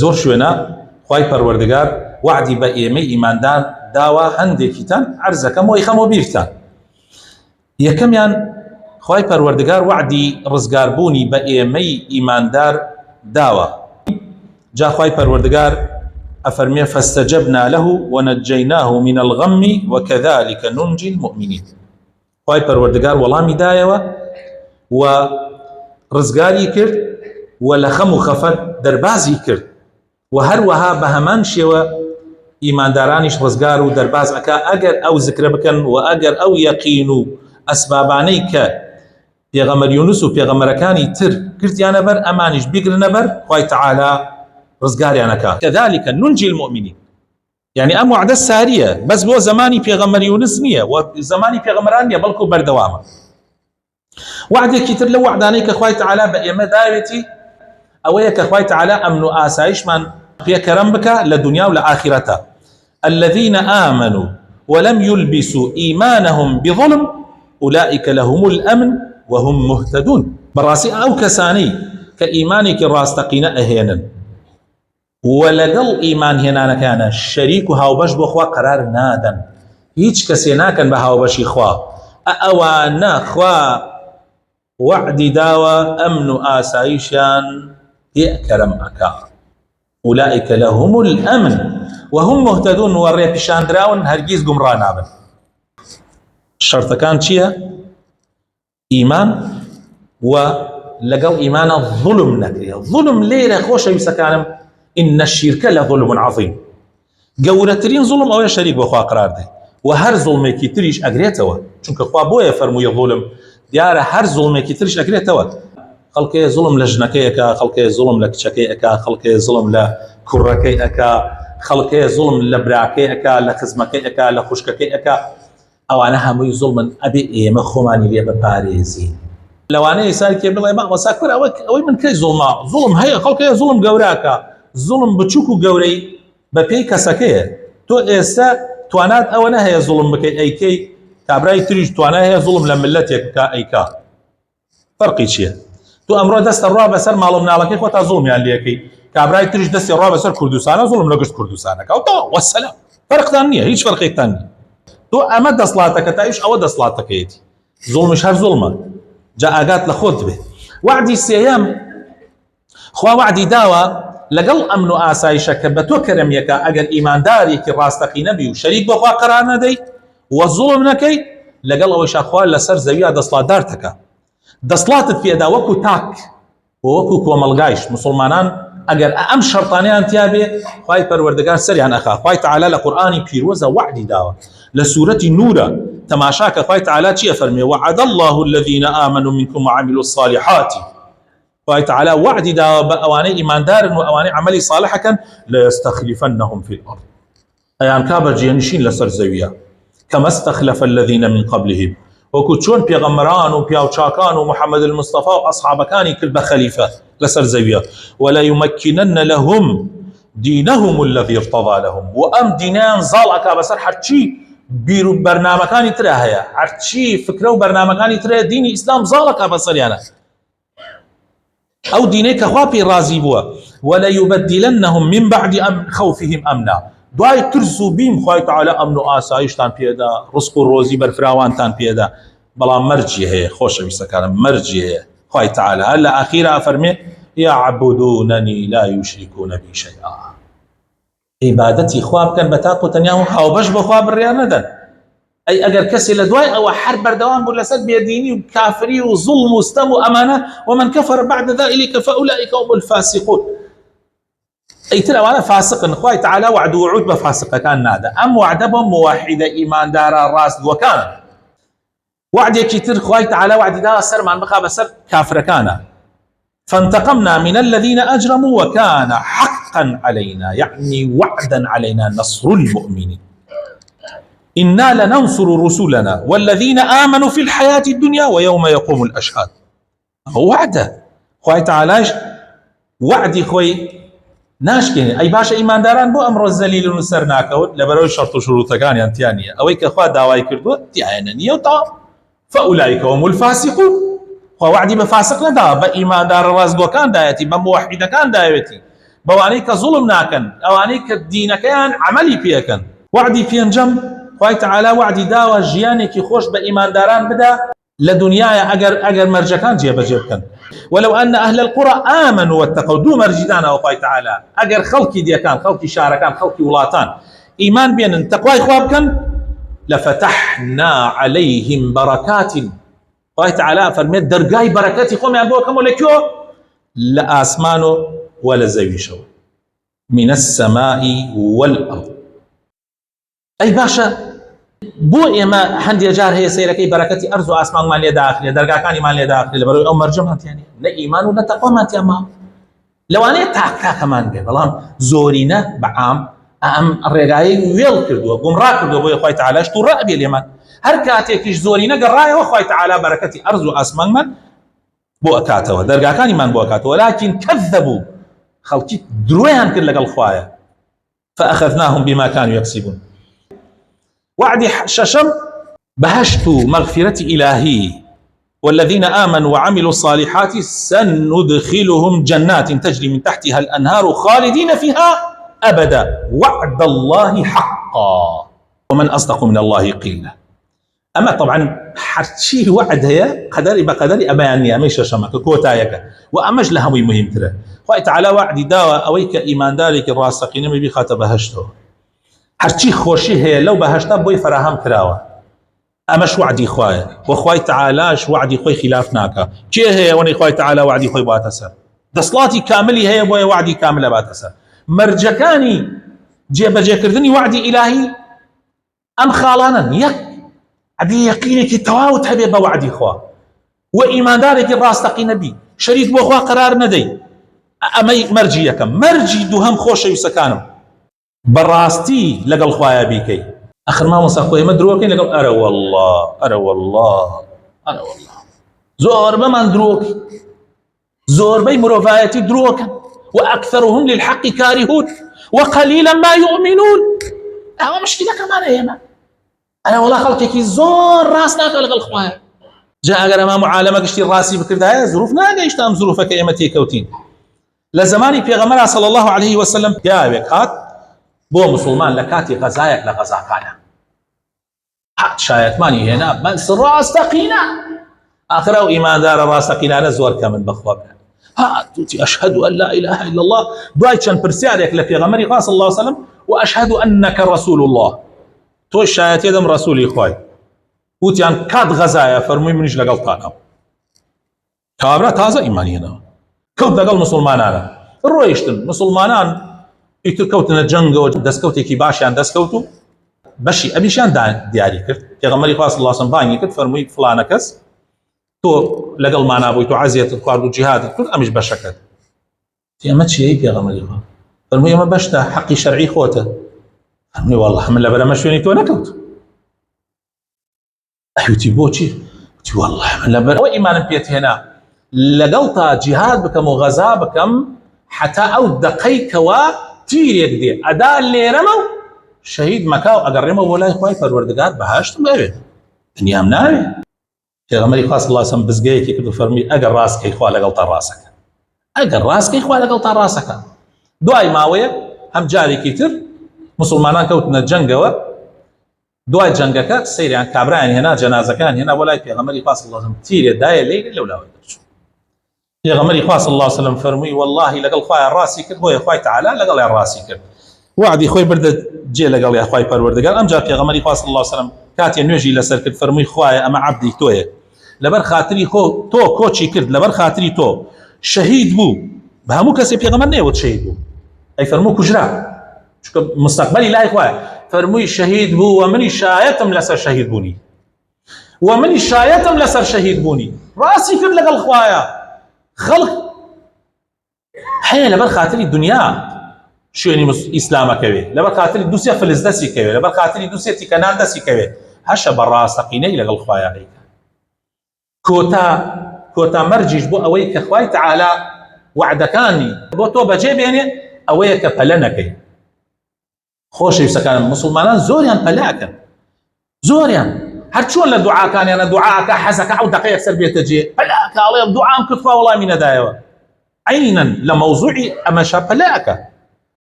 زۆر شوێنە خوای پەروەردگار وعدی بە ئێمەی ئیماندار داوە هەندێکیتان عەرزەکەم وەی خەمەوە بیرتان. یەکەمیان خوای پەروەردگار وعدی ڕزگاربوونی بە ئێمەی ئیماندار داوە. جا خوای پەروەردگار ئەفەرمێ فاستجبنا له ونجيناه من الغم وكذلك ننجي المؤمنين. خوای پەروەردگار وەڵامی دایەوە و ڕزگاری کرد و لە خەم و خەفەت دەربازی کرد و هەروەها بە هەمان شێوە ئیماندارانیش ڕزگار و دەرباز ئەکا ئەگەر ئەو زکرە بکەن و ئەگەر ئەو یەقین و ئەسبابانەی کە پێغەمبەر یونس و پێغەمبەرەکانی تر کردیانە بەر ئەمانیش بیگرنە بەر خوای تەعالا ڕزگاریانەکا. كذلك ننجي المؤمنين. يعني ئەم وعدە ساریە بەس بۆ زمانی پێغەمبەر یونس نییە و زمانی پێغەمبەران نییە بەڵکو بەردەوامە. وعدێکی تر لە وعدانەی کە خوای تەعالا بە ئێمە داوێتی ئەوەیە کە خوای تەعالا ئەمن و ئاسایشمان پێکەرەم بکە لە دنیا و لە ئاخرەتە. الذين آمنوا ولم يلبسوا إيمانهم بظلم أولئك لهم الأمن وهم مهتدون. بەڕاستی ئەو کەسانەی کە ئیمانێکی ڕاستەقینە ئەهێنن ولەگەڵ ئیمان هێنانەکانە شەریک و هاوبەش بۆ خوا قەرار نادەن، هیچ کەسێ ناکەن بە هاوبەشی خوا، ئەوانە خوا وعدی داوە ئەمن و ئاسایشیان پێکەرەم ئەکا. أولئك لهم الأمن وهم مهتدون و ڕێپیشاندراون هەرگیز گومڕا نابن. شەرتەکان چییە؟ ئیمان و لەگەڵ ئیمانە ظلم نەکرێ. ظلم لێرە خۆشەویستەکانم إن الشرك لظلم عظيم. گەورەترین ظلم ئەوەیە شەریک بۆ خوا قرار دێ و هەر ظلمێکی تریش ئەگرێتەوە، چونکە خوا بۆیە فەرموویە ظلم، دیارە هەر ظلمێکی تریش ئەگرێتەوە. خەڵکێ ظلم لە ژنەکەی ئەکا، خەڵکێ ظلم لە کچەکەی ئەکا، خەڵکێ ظلم لە کوڕەکەی ئەکا، خەڵکێ ظلم لە براکەی ئەکا، لە خزمەکەی ئەکا، لە خوشکەکەی ئەکا. ئەوانە هەمووی ظلمن، ئەبێ ئێمە خۆمانی لێ بپارێزین. لەوانەیە ساکێ بڵێ مامۆستا کوڕە ئەوەی من کەی زوڵما؟ زوڵم هەیە، خەڵکێ زوڵم گەوراکە، زوڵم بچووک و گەورەی بە پێی کەسەکەیە. تۆ ئێستا توانات ئەوە نەهەیە زوڵم بکەی ئەیکەی، کابرای تریش توانای هەیە زوڵم لە ملەتێک بکە ئەیکا. فەرقی چییە؟ تو ئەمڕۆ دەستە ڕوا بەسەر ماڵ و مناڵەکەی خۆ تا زوڵمیان لێەکەی، کابرای تریش دەستی ڕوا بەسەر کوردستانە زوڵم لە گشت کوردستانەکە و تەواو وەسەلام. فەرقتان نییە، هیچ فەرقێکتان نییە. تۆ ئەمە دەسڵاتەکە تایش ئەوە دەسڵاتەکەیەتی، زوڵمیش هەر زوڵمە. جا ئاگات لە خۆت بێ. وعدی سێیەم خوا وعدی داوە لەگەڵ ئەمن و ئاسایشە کە بە تۆ کەرەمیەکە ئەگەر ئیماندارێکی ڕاستەقینە بی و شەریک بە خوا قەرار نەدەی و زوڵم نەکەی، لەگەڵ ئەوەیشا خوا لەسەر زەویە دەسڵاتدارتەکە. دەسڵاتت پێدا وەکو تاک و وەکو کۆمەڵگایش. مسلمانان ئەگەر ئەم شەرطانەیان تیا بێ خوای پەروەردگار سەریان ئەخا. خوای تەعالا لە قورئانی پیرۆزە وعدی داوە لە سوورەتی نورە تەماشا کە خوای تەعالا چیە فەرمێ؟ وعد الله الذين آمنوا منكم وعملوا الصالحات. خوای تەعالا وعدی داوە بە ئەوانەی ئیماندارن و ئەوانەی عملی صالحەکەن ليستخلفنهم في الأرض. ئەیان کا بەرجێنشین لەسەر زەویە كما استخلف الذين من قبلهم. وەکو چۆن پێغەمبەران و پیاوچاکان و محەممەد المستەفا و ئەسحابەکانی کرد بە خەلیفە لەسەر زەویە. وَلَيُمَكِّنَنَّ لَهُمْ دِينَهُمُ الَّذِي ارْتَضَىٰ لَهُمْ. و ئەم دینیان زاڵ ئەکا بەسەر هەرچی بیر و بەرنامەکانی ترە هەیە، هەرچی فکرە و بەرنامەکانی ترە دینی ئیسلام زاڵ ئەکا بەسەریانە. ئەو دینەی کە خوا پێی ڕازی بووە. وَلَيُبَدِّلَنَّهُمْ مِنْ بَعْدِ خَوْفِهِمْ أَمْنًا. دوای ترس و بیم خوای تەعالا ئەمن و ئاسایشتان پێدا، ڕزق و ڕۆزی بەرفراوانتان پێدا. بەڵام مەرجی هەیە خۆشەویستەکانم، مەرجی هەیە. خوای تەعالا هەر لە ئاخیرا فەرمێ يعبدونني لا يشركون بي شيئا. عیبادەتی خوا بکەن بە تاق و تەنیا و هاوبەش بە خوا بڕیان نەدەن. ئەی ئەگەر کەسێ لە دوای ئەوە هەر بەردەوام بوو لەسەر بێدینی و کافری و زوڵم و ستەم و ئەمانە ومن كفر بعد ذلك فأولئك هم الفاسقون. ئەیتر ئەوانە فاسقن. خوای تەعالا وعد و وعود بە فاسقەکان نادە. ئەم وعدە بۆ موحیدە ئیماندارە ڕاستگۆکانە. وعدێکی تر خوای تەعالا وعدی داوە سەرمان بخا بەسەر کافرەکانە. فانتقمنا من الذين أجرموا وكان حقا علينا، يعني وعدا علينا نصر المؤمنين. إنا لننصر رسلنا والذين آمنوا في الحياة الدنيا ويوم يقوم الأشهاد. وعده خوای تەعالاش وعدی خۆی ناشکێنێ. ئەی باشە ئیمانداران بۆ ئەمڕۆ زەلیل و سەر ناکەوت لەبەرەوەی شەرت و شروتەکانیان تیا نییە. ئەوەی کە خوا داوای کردووە تیایەنە نییە و تا فأولئك هم الفاسقون. وعدی بە فاسق نەدا، بە ئیماندارە ڕاستگۆکان دایەتی، بە موحیدەکان دایەتی، بەوانەی کە زوڵم ناکەن، ئەوانەی کە دینەکەیان عملی پێکەن. وعدی پێنجەم خوای تعالی وعدی داوە ژیانێکی خۆش بە ئیمانداران بدا لە دنیاە ئەگەر مەرجەکان جێبەجێ بکەن. ولو أن أهل القرى آمنوا واتقوا دو مرجدان أو خوای تعالی ئەگەر خەڵکی دیەکان، خەڵکی شارەکان، خەڵکی وڵاتان ئیمان بێنن تەقوای خوا بکەن لفتحنا عليهم بركات. خوای تعالی فەرمێت دەرگای بەرەکەتی خۆمیان بۆ کەم و لە کێوە؟ لە ئاسمان و وە لە زەویشەوە. من السماء والأرض. ئەی باشە بۆ ئێمە هەندێک جار هەیە سەیرەکەی بەرەکەتی ئەرز و ئاسمانمان لێ داخلێ، دەرگاکانیمان لێ داخلێ، لەبەرەوەی ئەو مەرجەمانتیانە نە ئیمان و نە تەقوامان تێما. لەوانەیە تاکاکەمان بێ، بەڵام زۆرینە بەعام ئەم ڕێگایی وێڵ کردووە، گومڕا کردووە، بۆیە خوای تعالیش تووڕە ئەبێ لێمان. هەر کاتێکیش زۆرینە گەڕایەوە خوای تعالی بەرەکەتی ئەرز و ئاسمانمان بۆ ئەکاتەوە، دەرگاکانیمان بۆ ئەکاتەوە. ولكن كذبوا خەڵکی درۆیان کرد لەگەڵ خوایە فأخذناهم بما كانوا يكسبون. وعدي ششم بهشت مغفرة إلهي والذين آمنوا وعملوا الصالحات سندخلهم جنات تجري من تحتها الأنهار خالدين فيها أبدا وعد الله حقا ومن أصدق من الله قيلا. أما طبعا حرشي وعد هي قدري بقدري أبيانية مش شمك كوتايك وأمج لها مهم ترى. خوي تعالى وعدي داوى أويك إيمان ذلك الراسخين ما بيخاطب بهشته هرچی خوشی هەیە لەو بەهەشتا بۆی فراهەم کراوە. ئەمەش وعدی خوایە وەخوای تعالاش وعدی خۆی خلاف ناکە. کێ هەیە وەنەی خوای تعالا وعدی خۆی باتە سەر؟ دەسڵاتی کاملی هەیە بۆیە وعدی کاملە باتە سەر. مەرجەکانی جێبەجێکردنی وعدی ئیلاهی ئەم خاڵانن. یەک ئەبێ یەقینێکی تەواوت هەبێ بە وعدی خوا و ئیماندارێکی ڕاستەقینە بی، شەریک بۆ خوا قەرار نەدەی. ئەمەی مەرجی یەکەم. مەرجی دووهەم خۆشەویستەکانم بەڕاستی لەگەڵ خوایە بیکەی. ئەخر مامۆستا خۆ ئێمە درۆکەین لەگەڵ ئەرە وەڵڵا ئەرە وەڵڵا ئەرە وەڵڵا زۆربەمان درۆکەین، زۆربەی مرۆڤایەتی درۆکن وأكثرهم للحق كارهون وقليلا ما يؤمنون. ئەوە مشکلەکەمانە ئێمە. ئەرە وەڵڵا خەڵکێکی زۆر ڕاست ناکە لەگەڵ خوایە. جا ئەگەر ئەمە معالەمە گشتی ڕاستی بکردایە زروف ناگەیشتە ئەم زروفەکە ئێمە تێکەوتین. لە زمانی پێغەمبەر صلی الله عليه وسلم پیاوێک هات بۆ مسلمان لە کاتی غەزایەک لە غەزاکانە هات شایەتمانی هێنا بەس ڕاستەقینە. ئاخر ئەو ئیماندارە ڕاستەقینانە زۆر کەمن بەخوا بێن. هات وتی أشهد أن لا إله إلا الله. دوای چەند پرسیارێک لە پێغەمبەری خوا صلی الله عليه وسلم وأشهد أنك رسول الله. تۆ شایەتی دەم ڕەسوولی خوای. وتیان کات غەزایە فەرمووی منیش لەگەڵ تاکەم. کابرا تازە ئیمانی هێناوە کەوت لەگەڵ مسلمانانە ڕۆیشتن. مسلمانان ئیتر کەوتنە جەنگەوە دەستکەوتێکی باشیان دەستکەوت و بەشی ئەبیشیان دیاری کرد. پێغەمبەری خوا صلی الله علیه و سلم بانگی کرد فەرمووی فڵانە کەس تۆ لەگەڵمان بووی، تۆ عەزیەتت خوارد و جیهادت کرد، ئەمیش بەشەکەت. ئەمە چیەی پێغەمبەری خوا؟ فەرمووی ئەمە بەشتە حەقی شەرعی خۆتە. فەرمووی وەڵڵا من لەبەرەمە شوێنی تۆ نەکەوت. ئەیوتی بۆچی؟ وتی وەڵڵا من لەبەرەوە ئیمانم پێت هێنا لەگەڵ تا جیهاد بکەم و غەزا بکەم حتا ئەو دەقەیکەوە تیرێک دێ ئەدا لێرەمە و شەهید مەکا و ئەگەڕێمە بۆ لای خوای پەروەردگار بەهەشتم بەوێت، دنیام ناوێ. پێغەمبەری خوا صلی الله علیه و سلم بزگەیەکی کرد و فەرمووی ئەگەر ڕاستکەی خوا لەگەڵ تا ڕاستەکە، ئەگەر ڕاستکەی خوا لەگەڵ تا ڕاستەکە. دوای ماوەیەک هەم جارێکی تر مسلمانان کەوتنە جەنگەوە. دوای جەنگەکە سەیریان کابرایان هێنا، جەنازەکان هێنا بۆ لای پێغەمبەری خوا صلی الله علیه و سلم تیرێ دایە لێی لەولاوە دەرچوو. پێغەمبەری خوا صلی الله علیه و سلم فەرمووی وەڵڵاهی لەگەڵ خوایە ڕاستی کرد، بۆیە خوای تعالی لەگەڵیان ڕاستی کرد. وعدی خۆی بردە جێ لەگەڵ یا خوای پەروەردگار. ئەمجا پێغەمبەری خوا صلی الله علیه و سلم کاتێ نوێژی لەسەر کرد فەرمووی خوایە ئەمە عەبدی تۆیە، لەبەر خاتری تۆ کۆچی کرد، لەبەر خاتری تۆ شەهید بوو. بە هەموو کەسێ پێغەمبەر نەیوت شەهید بوو، ئەی فەرموو کوژرا چونکە مستەقبەلی لای خوایە. فەرمووی شەهید بوو و منی شایەتم لەسەر شەهید بوونی، و منی شایەتم لەسەر شەهید بوونی. ڕاستی کرد لەگەڵ خوایە. خەڵک هەیە لەبەر خاتری دنیا شوێنی ئیسلامەکەوێ، لەبەر خاتری دووسێ فلز دەستی کەوێ، لەبەر خاتری دووسێ تیکەنان دەستی کەوێ. هەشە بە ڕاستەقینەی لەگەڵ خوایە ئەیکە. کۆتا مەرجیش بۆ ئەوەی کە خوای تعالی وعدەکانی بۆ تۆ بەجێ بێنێ ئەوەیە کە پەلە نەکەی. خۆشەویستەکانم مسلمانان زۆریان پەلاکەن، زۆریان هەر چۆن لە دوعاکانیانە دوعاکە حەزەکە ئەو دەقەیەک سەر بێتە جێ پەلاکە ئەڵێ دوعام کرد خوا وەڵامی نەدایەوە. عينا لموضوعي أما شابلاك